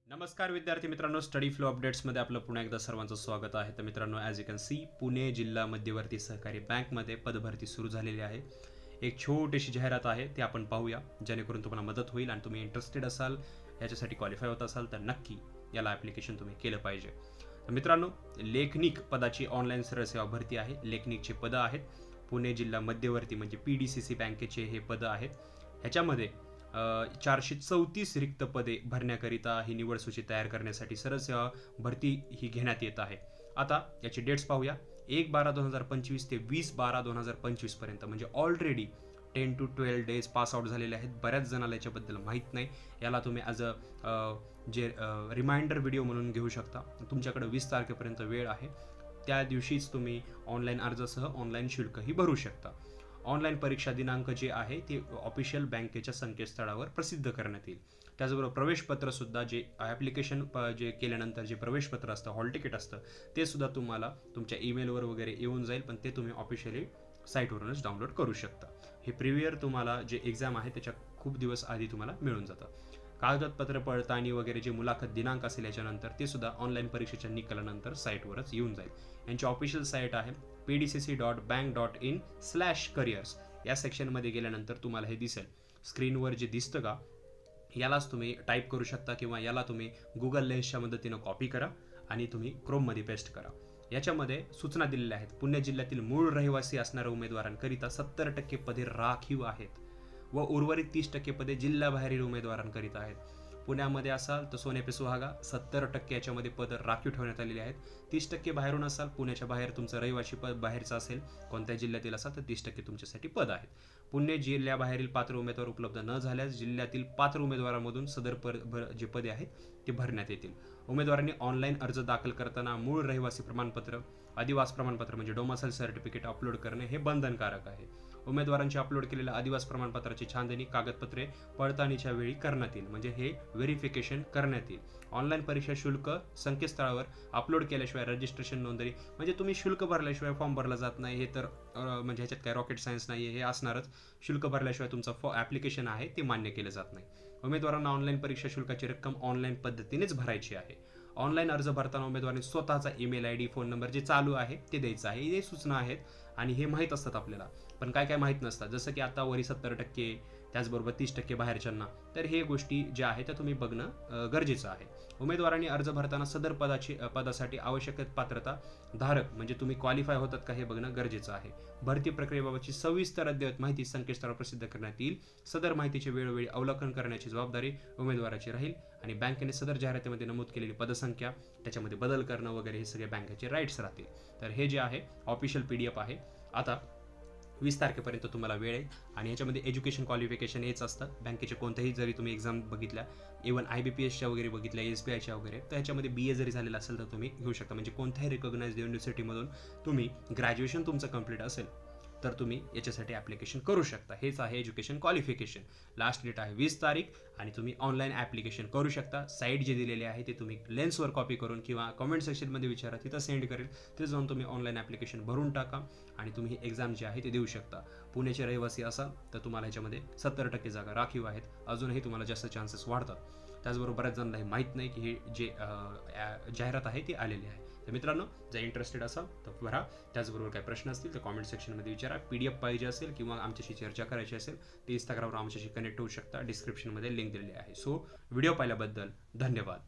नमस्कार विद्यार्थी मित्रांनो, स्टडी फ्लो अपडेट्समध्ये आपलं पुन्हा एकदा सर्वांचं स्वागत आहे. तर मित्रांनो, as you can see, Pune जिल्हा मध्यवर्ती सहकारी बँकमध्ये पदभरती सुरू झालेली आहे. एक छोटीशी जाहिरात आहे, ती आपण पाहूया, जेणेकरून तुम्हाला मदत होईल आणि तुम्ही इंटरेस्टेड असाल, याच्यासाठी क्वालिफाय होत असाल तर नक्की याला ॲप्लिकेशन तुम्ही केलं पाहिजे. तर मित्रांनो, लेखनिक पदाची ऑनलाईन सरळ सेवा भरती आहे. लेखनिकचे पदं आहेत. पुणे जिल्हा मध्यवर्ती म्हणजे PDCC बँकेचे हे पदं आहेत. ह्याच्यामध्ये 434 रिक्त पदे भरण्याकरिता ही निवड सूची तयार करण्यासाठी सरळ सेवा भरती ही घेण्यात येत आहे. आता याची डेट्स पाहूया. 1/12/2025 ते 20/12/2025 पर्यंत, म्हणजे already 10 to 12 days pass out झालेले आहेत. बऱ्याच जणाला याच्याबद्दल माहीत नाही. याला तुम्ही ॲज जे रिमाइंडर व्हिडिओ म्हणून घेऊ शकता. तुमच्याकडे 20 तारखेपर्यंत वेळ आहे. त्या दिवशीच तुम्ही ऑनलाईन अर्जासह ऑनलाईन शुल्कही भरू शकता. ऑनलाईन परीक्षा दिनांक जे आहे ते ऑफिशियल बँकेच्या संकेतस्थळावर प्रसिद्ध करण्यात येईल. त्याचबरोबर प्रवेशपत्रसुद्धा जे ॲप्लिकेशन जे केल्यानंतर जे प्रवेशपत्र असतं, हॉल तिकीट असतं, ते सुद्धा तुम्हाला तुमच्या ईमेलवर वगैरे येऊन जाईल, पण ते तुम्ही ऑफिशियली साईटवरूनच डाउनलोड करू शकता. हे प्रिव्हियर तुम्हाला जे एक्झाम आहे त्याच्या खूप दिवस आधी तुम्हाला मिळून जातं. कागदपत्र पडताळणी वगैरे जे मुलाखत दिनांक असेल याच्यानंतर ते सुद्धा ऑनलाईन परीक्षेच्या निकालानंतर साईटवरच येऊन जाईल. यांची ऑफिशियल साईट आहे pdcc.bank.in/careers. या सेक्शनमध्ये गेल्यानंतर तुम्हाला हे दिसेल. स्क्रीनवर जे दिसतं का, यालाच तुम्ही टाईप करू शकता किंवा याला तुम्ही गुगल लेन्सच्या मदतीनं कॉपी करा आणि तुम्ही क्रोममध्ये पेस्ट करा. याच्यामध्ये सूचना दिलेल्या आहेत. पुणे जिल्ह्यातील मूळ रहिवासी असणाऱ्या उमेदवारांकरिता 70% पदे राखीव आहेत व उर्वरित 30% पदे जिल्ह्याबाहेरील उमेदवारांकरिता आहेत. पुण्यामध्ये असाल तर सोने पे सुहागा, 70% याच्यामध्ये पद राखीव ठेवण्यात आलेली आहेत. 30% बाहेरून असाल, पुण्याच्या बाहेर तुमचं रहिवासी पद बाहेरचं असेल, कोणत्या जिल्ह्यातील असाल तर 30% तुमच्यासाठी पद आहेत. पुणे जिल्ह्याबाहेरील पात्र उमेदवार उपलब्ध न झाल्यास जिल्ह्यातील पात्र उमेदवारांमधून सदर जे पदे आहेत ते भरण्यात येतील. उमेदवारांनी ऑनलाईन अर्ज दाखल करताना मूळ रहिवासी प्रमाणपत्र, आदिवास प्रमाणपत्र म्हणजे डोमासाईल सर्टिफिकेट अपलोड करणे हे बंधनकारक आहे. उमेदवारांची अपलोड केलेल्या आदिवास प्रमाणपत्राची छाननी कागदपत्रे पडताळणीच्या वेळी करण्यात येईल, म्हणजे हे व्हेरिफिकेशन करण्यात येईल. ऑनलाईन परीक्षा शुल्क संकेतस्थळावर अपलोड केल्याशिवाय रजिस्ट्रेशन नोंदणी, म्हणजे तुम्ही शुल्क भरल्याशिवाय फॉर्म भरला जात नाही. हे तर म्हणजे ह्याच्यात काय रॉकेट सायन्स नाही आहे, हे असणारच. शुल्क भरल्याशिवाय तुमचं ॲप्लिकेशन आहे ते मान्य केलं जात नाही. उमेदवारांना ऑनलाईन परीक्षा शुल्काची रक्कम ऑनलाईन पद्धतीनेच भरायची आहे. ऑनलाईन अर्ज भरताना उमेदवारांनी स्वतःचा ईमेल ID, फोन नंबर जे चालू आहे ते द्यायचं आहे. हे सूचना आहेत आणि हे माहीत असतात आपल्याला, पण काय काय माहीत नसतात. जसं की आता वरी 70%, त्याचबरोबर 30% बाहेरच्यांना, तर हे गोष्टी ज्या आहेत त्या तुम्ही बघणं गरजेचं आहे. उमेदवारांनी अर्ज भरताना सदर पदासाठी आवश्यक पात्रता धारक म्हणजे तुम्ही क्वालिफाय होतात का हे बघणं गरजेचं आहे. भरती प्रक्रियेबाबतची सविस्तर अद्ययावत माहिती संकेतस्थळावर प्रसिद्ध करण्यात येईल. सदर माहितीचे वेळोवेळी अवलोकन करण्याची जबाबदारी उमेदवाराची राहील आणि बँकेने सदर जाहिरातीमध्ये नमूद केलेली पदसंख्या त्याच्यामध्ये बदल करणं वगैरे हे सगळे बँकेचे राईट्स राहतील. तर हे जे आहे ऑफिशियल PDF आहे. आता 20 तारखेपर्यंत तुम्हाला वेळ आहे आणि ह्याच्यामध्ये एज्युकेशन क्वालिफिकेशन हेच असतं. बँकेचे कोणत्याही जरी तुम्ही एक्झाम बघितल्या, इव्हन IBPSच्या वगैरे बघितल्या, SBIच्या वगैरे, तर ह्याच्यामध्ये BA जरी झालेलं असेल तर तुम्ही घेऊ शकता. म्हणजे कोणत्याही रिकॉग्नाइज्ड युनिव्हर्सिटीमधून तुम्ही ग्रॅज्युएशन तुमचं कंप्लीट असेल तर तुम्ही याच्यासाठी ॲप्लिकेशन करू शकता. हेच आहे एज्युकेशन क्वालिफिकेशन. लास्ट डेट आहे 20 तारीख आणि तुम्ही ऑनलाईन ॲप्लिकेशन करू शकता. साईट जे दिलेले आहे ते तुम्ही लेन्सवर कॉपी करून किंवा कमेंट सेक्शनमध्ये विचारा, तिथं सेंड करेल. तिथे जाऊन तुम्ही ऑनलाईन ॲप्लिकेशन भरून टाका आणि तुम्ही एक्झाम जे आहे ते देऊ शकता. पुण्याचे रहिवासी असाल तर तुम्हाला ह्याच्यामध्ये 70% जागा राखीव आहेत. अजूनही तुम्हाला जास्त चान्सेस वाढतात. त्याचबरोबर बऱ्याच जणांना हे माहीत नाही की हे जे जाहिरात आहे ती आलेली आहे. तर मित्रांनो, जर इंटरेस्टेड असाल तर भरा. त्याचबरोबर काही प्रश्न असतील तर कॉमेंट सेक्शनमध्ये विचारा. PDF पाहिजे असेल किंवा आमच्याशी चर्चा करायची असेल तर इंस्टाग्रामवर आमच्याशी कनेक्ट होऊ शकता. डिस्क्रिप्शनमध्ये लिंक दिलेली आहे. सो व्हिडिओ पाहिल्याबद्दल धन्यवाद.